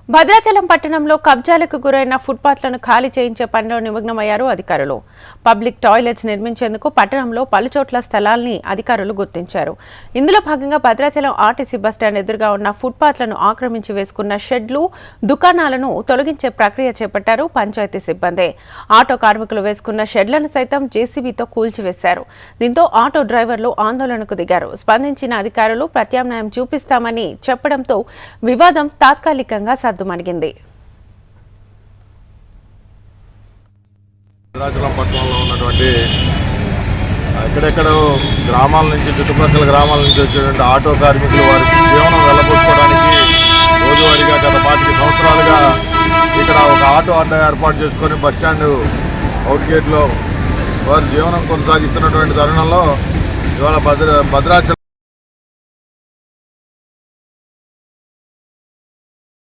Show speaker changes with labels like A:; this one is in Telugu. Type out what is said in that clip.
A: భద్రాచలం పట్టణంలో కబ్జాలకు గురైన ఫుట్పాత్లను ఖాళీ చేయించే పనిలో నిమగ్నమయ్యారు అధికారులు. పబ్లిక్ టాయిలెట్స్ నిర్మించేందుకు పట్టణంలో పలుచోట్ల స్థలాల్ని అధికారులు గుర్తించారు. ఇందులో భాగంగా భద్రాచలం ఆర్టీసీ బస్టాండ్ ఎదురుగా ఉన్న ఫుట్పాత్లను ఆక్రమించి వేసుకున్న షెడ్లు, దుకాణాలను తొలగించే ప్రక్రియ చేపట్టారు పంచాయతీ సిబ్బంది. ఆటో కార్మికులు వేసుకున్న షెడ్లను సైతం జేసీబీతో కూల్చివేశారు. దీంతో ఆటో డ్రైవర్లు ఆందోళనకు దిగారు. స్పందించిన అధికారులు ప్రత్యామ్నాయం చూపిస్తామని చెప్పడంతో వివాదం తాత్కాలికంగా సద్దుమణిగింది.
B: భద్రాచలం పట్టణంలో ఉన్నటువంటి ఎక్కడెక్కడో గ్రామాల నుంచి చుట్టుపక్కల గ్రామాల నుంచి వచ్చేటువంటి ఆటో కార్మికులు వారి జీవనం వెళ్ళబోసుకోవడానికి రోజువారీగా గత 25 సంవత్సరాలుగా ఇక్కడ ఒక ఆటో అడ్డా ఏర్పాటు చేసుకొని బస్టాండ్ అవుట్ గేట్లో వారి జీవనం కొనసాగిస్తున్నటువంటి తరుణంలో ఇవాళ భద్రాచలం